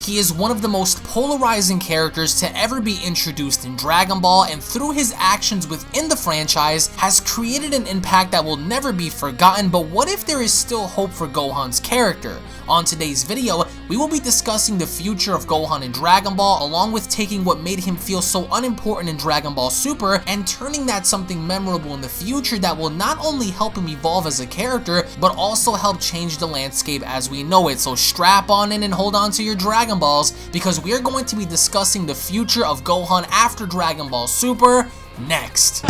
He is one of the most polarizing characters to ever be introduced in Dragon Ball, and through his actions within the franchise has created an impact that will never be forgotten. But what if there is still hope for Gohan's character? On today's video, we will be discussing the future of Gohan in Dragon Ball, along with taking what made him feel so unimportant in Dragon Ball Super and turning that something memorable in the future that will not only help him evolve as a character, but also help change the landscape as we know it. So strap on in and hold on to your Dragon Balls, because we are going to be discussing the future of Gohan after Dragon Ball Super next.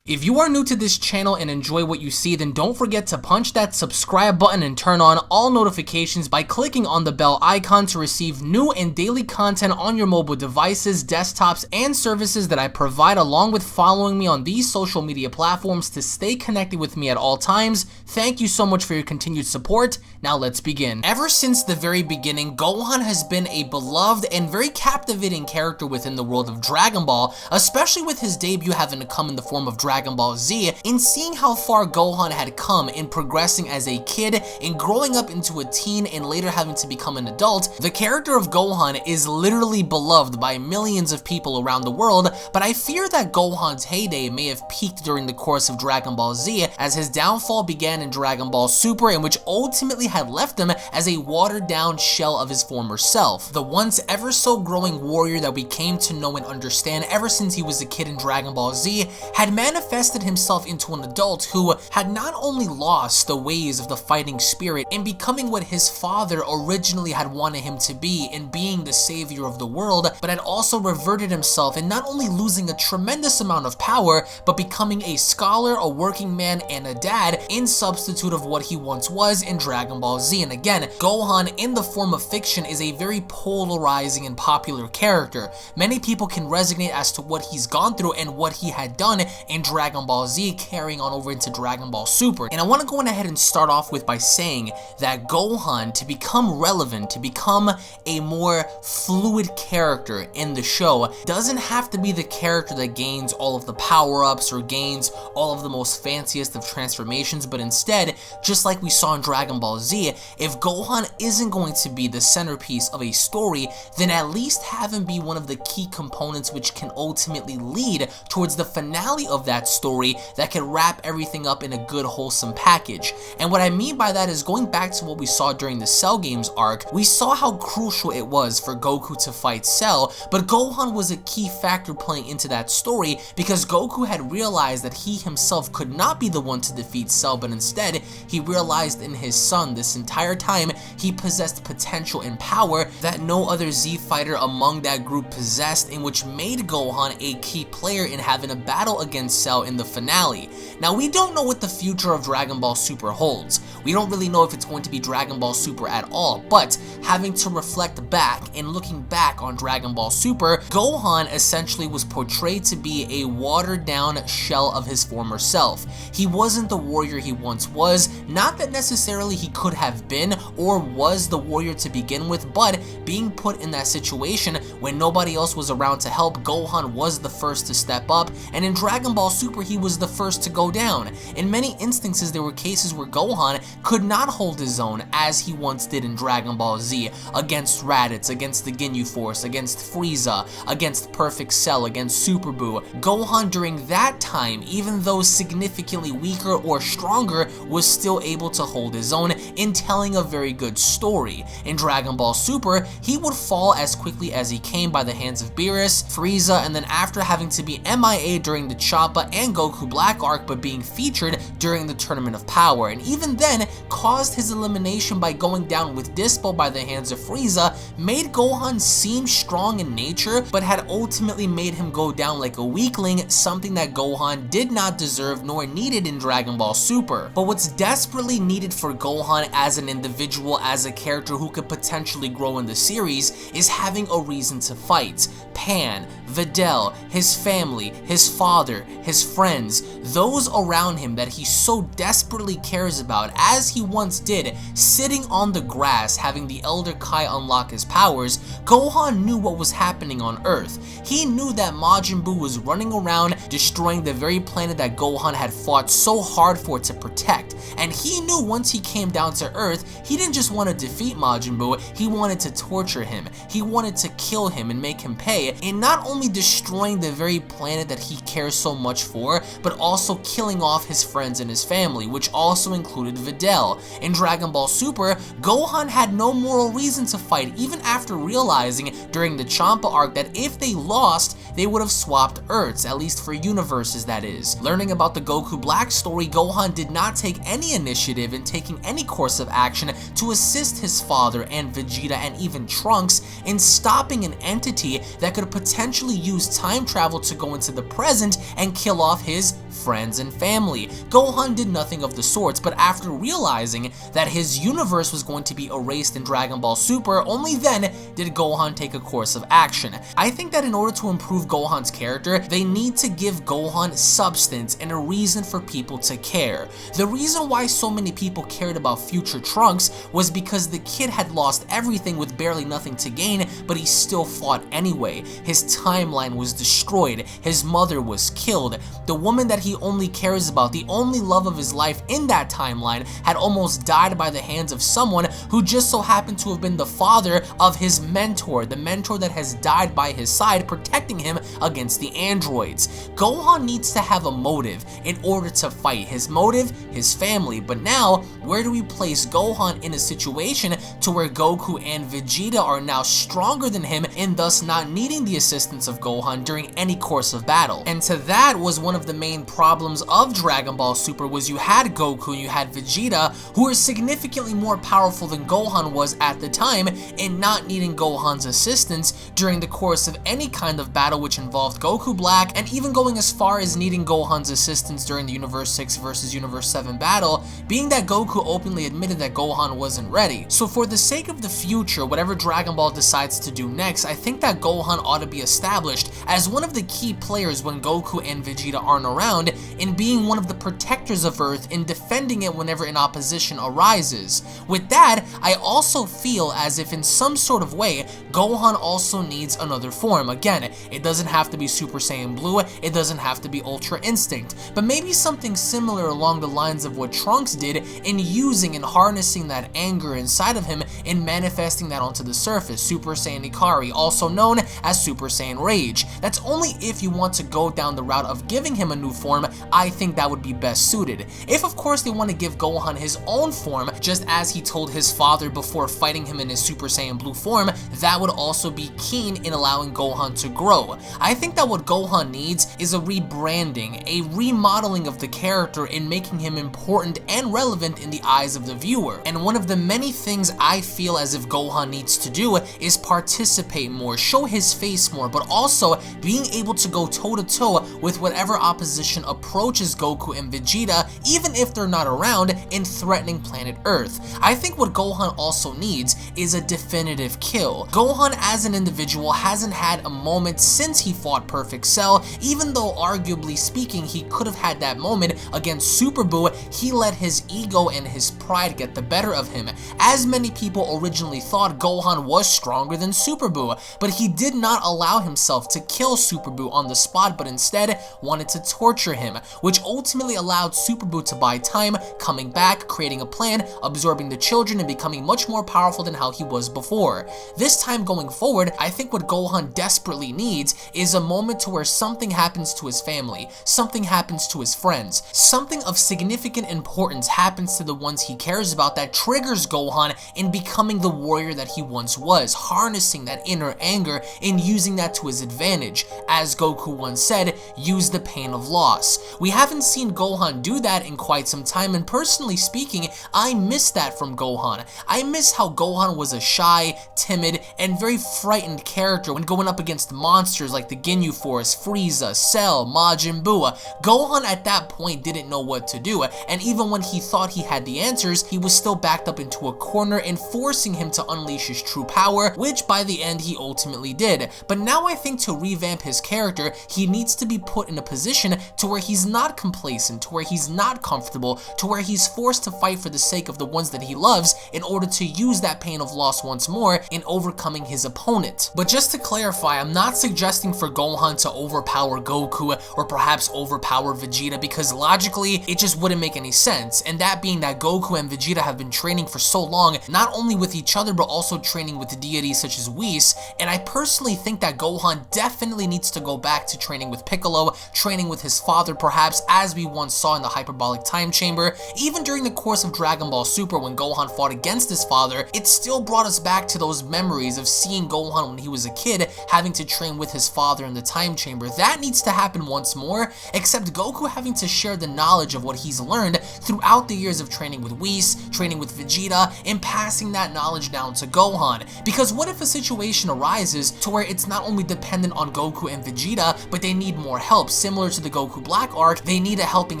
If you are new to this channel and enjoy what you see, then don't forget to punch that subscribe button and turn on all notifications by clicking on the bell icon to receive new and daily content on your mobile devices, desktops, and services that I provide, along with following me on these social media platforms to stay connected with me at all times. Thank you so much for your continued support. Now let's begin. Ever since the very beginning, Gohan has been a beloved and very captivating character within the world of Dragon Ball, especially with his debut having to come in the form of Dragon Ball Z. In seeing how far Gohan had come in progressing as a kid, in growing up into a teen, and later having to become an adult, the character of Gohan is literally beloved by millions of people around the world. But I fear that Gohan's heyday may have peaked during the course of Dragon Ball Z, as his downfall began in Dragon Ball Super, in which ultimately had left him as a watered down shell of his former self. The once ever so growing warrior that we came to know and understand ever since he was a kid in Dragon Ball Z had manifested himself into an adult who had not only lost the ways of the fighting spirit in becoming what his father originally had wanted him to be in being the savior of the world, but had also reverted himself in not only losing a tremendous amount of power, but becoming a scholar, a working man, and a dad in substitute of what he once was in Dragon Ball Z. And again, Gohan in the form of fiction is a very polarizing and popular character. Many people can resonate as to what he's gone through and what he had done in Dragon Ball Z, carrying on over into Dragon Ball Super. And I want to go ahead and start off with by saying that Gohan, to become relevant, to become a more fluid character in the show, doesn't have to be the character that gains all of the power-ups or gains all of the most fanciest of transformations, but instead, just like we saw in Dragon Ball Z, if Gohan isn't going to be the centerpiece of a story, then at least have him be one of the key components which can ultimately lead towards the finale of that story that can wrap everything up in a good wholesome package. And what I mean by that is, going back to what we saw during the Cell Games arc, we saw how crucial it was for Goku to fight Cell, but Gohan was a key factor playing into that story because Goku had realized that he himself could not be the one to defeat Cell, but instead he realized in his son this entire time he possessed potential and power that no other Z fighter among that group possessed, in which made Gohan a key player in having a battle against Cell in the finale. Now, we don't know what the future of Dragon Ball Super holds. We don't really know if it's going to be Dragon Ball Super at all, but having to reflect back and looking back on Dragon Ball Super, Gohan essentially was portrayed to be a watered down shell of his former self. He wasn't the warrior he once was, not that necessarily he could have been or was the warrior to begin with, but being put in that situation when nobody else was around to help, Gohan was the first to step up, and in Dragon Ball Super he was the first to go down. In many instances there were cases where Gohan could not hold his own as he once did in Dragon Ball Z, against Raditz, against the Ginyu Force, against Frieza, against Perfect Cell, against Super Buu. Gohan during that time, even though significantly weaker or stronger, was still able to hold his own in telling a very good story. In Dragon Ball Super, he would fall as quickly as he came by the hands of Beerus, Frieza, and then after having to be MIA during the Choppa and Goku Black arc, but being featured during the Tournament of Power, and even then caused his elimination by going down with Dispo by the hands of Frieza, made Gohan seem strong in nature, but had ultimately made him go down like a weakling, something that Gohan did not deserve nor needed in Dragon Ball Super. But what's desperately needed for Gohan as an individual, as a character who could potentially grow in the series, is having a reason to fight. Pan, Videl, his family, his father, his friends, friends, those around him that he so desperately cares about, as he once did, sitting on the grass having the Elder Kai unlock his powers, Gohan knew what was happening on Earth. He knew that Majin Buu was running around destroying the very planet that Gohan had fought so hard for to protect, and he knew once he came down to Earth, he didn't just want to defeat Majin Buu, he wanted to torture him. He wanted to kill him and make him pay, in not only destroying the very planet that he cares so much for, but also killing off his friends and his family, which also included Videl. In Dragon Ball Super, Gohan had no moral reason to fight, even after realizing during the Champa arc that if they lost, they would have swapped Earths, at least for universes that is. Learning about the Goku Black story, Gohan did not take any initiative in taking any course of action to assist his father and Vegeta and even Trunks in stopping an entity that could potentially use time travel to go into the present and kill off his friends and family. Gohan did nothing of the sorts, but after realizing that his universe was going to be erased in Dragon Ball Super, only then did Gohan take a course of action. I think that in order to improve Gohan's character, they need to give Gohan substance and a reason for people to care. The reason why so many people cared about future Trunks was because the kid had lost everything with barely nothing to gain, but he still fought anyway. His timeline was destroyed, his mother was killed, the woman that he only cares about, the only love of his life in that timeline, had almost died by the hands of someone who just so happened to have been the father of his mentor, the mentor that has died by his side, protecting him against the androids. Gohan needs to have a motive in order to fight. His motive, his family. But now, where do we place Gohan in a situation to where Goku and Vegeta are now stronger than him and thus not needing the assistance of Gohan during any course of battle? And to that was one of the main problems of Dragon Ball Super, was you had Goku and you had Vegeta, who were significantly more powerful than Gohan was at the time, and not needing Gohan's assistance during the course of any kind of battle which involved Goku Black, and even going as far as needing Gohan's assistance during the Universe 6 versus Universe 7 battle, being that Goku openly admitted that Gohan wasn't ready. So for the sake of the future, whatever Dragon Ball decides to do next, I think that Gohan ought to be established as one of the key players when Goku and Vegeta aren't around, in being one of the protectors of Earth in defending it whenever an opposition arises. With that, I also feel as if in some sort of way, Gohan also needs another form. Again, it doesn't have to be Super Saiyan Blue, it doesn't have to be Ultra Instinct, but maybe something similar along the lines of what Trunks did in using and harnessing that anger inside of him and manifesting that onto the surface. Super Saiyan Ikari, also known as Super Saiyan Rage. That's only if you want to go down the route of giving him a new form. I think that would be best suited. If of course they want to give Gohan his own form, just as he told his father before fighting him in his Super Saiyan Blue form, that would also be keen in allowing Gohan to grow. I think that what Gohan needs is a rebranding, a remodeling of the character in making him important and relevant in the eyes of the viewer. And one of the many things I feel as if Gohan needs to do is participate more, show his face more, but also being able to go toe-to-toe with whatever opposition approaches Goku and Vegeta, even if they're not around, in threatening planet Earth. I think what Gohan also needs is a definitive kill. Gohan as an individual hasn't had a moment since he fought Perfect Cell, even though arguably speaking he could have had that moment against Super Buu. He let his ego and his pride get the better of him. As many people originally thought, Gohan was stronger than Super Buu, but he did not allow himself to kill Super Buu on the spot, but instead wanted to torture him, which ultimately allowed Super Buu to buy time, coming back, creating a plan, absorbing the children, and becoming much more powerful than how he was before. This time going forward, I think what Gohan desperately needs is a moment to where something happens to his family, something happens to his friends, something of significant importance happens to the ones he cares about that triggers Gohan in becoming the warrior that he once was, harnessing that inner anger and using that to his advantage. As Goku once said, use the pain of loss. We haven't seen Gohan do that in quite some time, and personally speaking, I miss that from Gohan. I miss how Gohan was a shy, timid, and very frightened character when going up against monsters like the Ginyu Force, Frieza, Cell, Majin Buu. Gohan at that point didn't know what to do, and even when he thought he had the answers, he was still backed up into a corner and forcing him to unleash his true power, which by the end he ultimately did. But now I think to revamp his character, he needs to be put in a position to where he's not complacent, to where he's not comfortable, to where he's forced to fight for the sake of the ones that he loves in order to use that pain of loss once more in overcoming his opponent. But just to clarify, I'm not suggesting for Gohan to overpower Goku or perhaps overpower Vegeta, because logically it just wouldn't make any sense, and that being that Goku and Vegeta have been training for so long, not only with each other but also training with deities such as Whis, and I personally think that Gohan definitely needs to go back to training with Piccolo, training with his father perhaps, as we once saw in the hyperbolic time chamber. Even during the course of Dragon Ball Super, when Gohan fought against his father, it still brought us back to those memories of seeing Gohan when he was a kid having to train with his father in the time chamber. That needs to happen once more, except Goku having to share the knowledge of what he's learned throughout the years of training with Whis, training with Vegeta, and passing that knowledge down to Gohan. Because what if a situation arises to where it's not only dependent on Goku and Vegeta, but they need more help? Similar to the Goku Black arc, they need a helping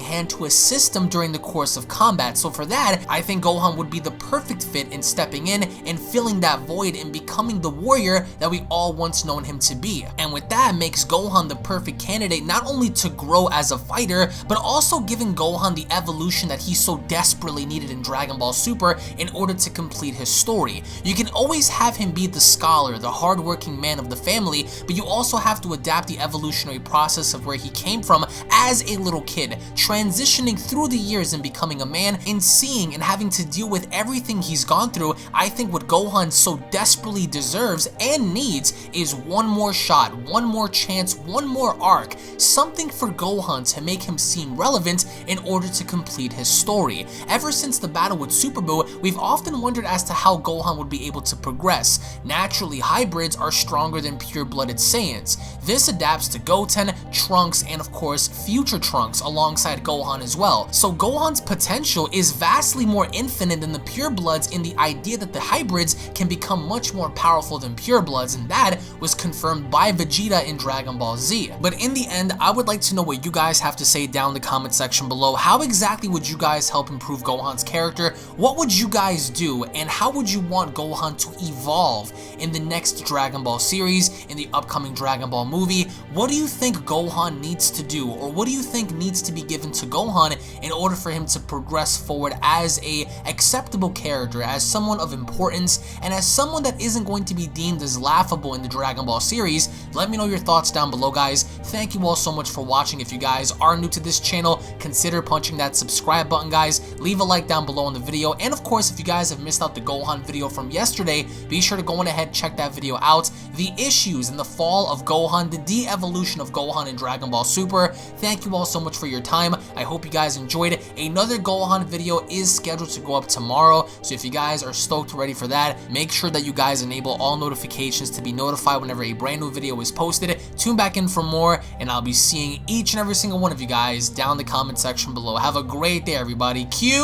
hand to assist them during the course of combat. So for that, I think Gohan would be the perfect fit in stepping in and filling that void and becoming the warrior that we all once known him to be. And with that makes Gohan the perfect candidate not only to grow as a fighter, but also giving Gohan the evolution that he so desperately needed in Dragon Ball Super in order to complete his story. You can always have him be the scholar, the hardworking man of the family, but you also have to adapt the evolutionary process of where he came from as a little kid, transitioning through the years and becoming a man, and seeing and having to deal with everything he's gone through. I think what Gohan so desperately deserves and needs is one more shot, one more chance, one more arc, something for Gohan to make him seem relevant in order to complete his story. Ever since the battle with Super Buu, we've often wondered as to how Gohan would be able to progress. Naturally, hybrids are stronger than pure-blooded Saiyans. This adapts to Goten, Trunks, and of course future Trunks alongside Gohan as well. So Gohan's potential is vastly more infinite than the purebloods, in the idea that the hybrids can become much more powerful than purebloods, and that was confirmed by Vegeta in Dragon Ball Z. But in the end, I would like to know what you guys have to say down in the comment section below. How exactly would you guys help improve Gohan's character? What would you guys do, and how would you want Gohan to evolve in the next Dragon Ball series, in the upcoming Dragon Ball movie? What do you think Gohan needs to do, or what do you think needs to be given to Gohan in order for him to progress forward as a acceptable character, as someone of importance, and as someone that isn't going to be deemed as laughable in the Dragon Ball series? Let me know your thoughts down below, guys. Thank you all so much for watching. If you guys are new to this channel, consider punching that subscribe button, guys. Leave a like down below on the video, and of course, if you guys have missed out the Gohan video from yesterday, be sure to go on ahead, check that video out. The issues and the fall of Gohan, the de-evolution of Gohan in Dragon Ball Super. Thank you all so much for your time. I hope you guys enjoyed it. Another Gohan video is scheduled to go up tomorrow, so if you guys are stoked ready for that, make sure that you guys enable all notifications to be notified whenever a brand new video is posted. Tune back in for more, and I'll be seeing each and every single one of you guys down in the comment section below. Have a great day, everybody. Cue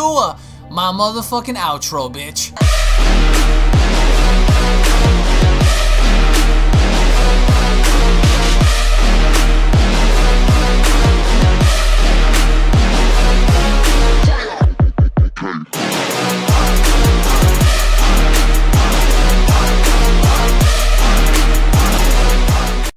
my motherfucking outro, bitch.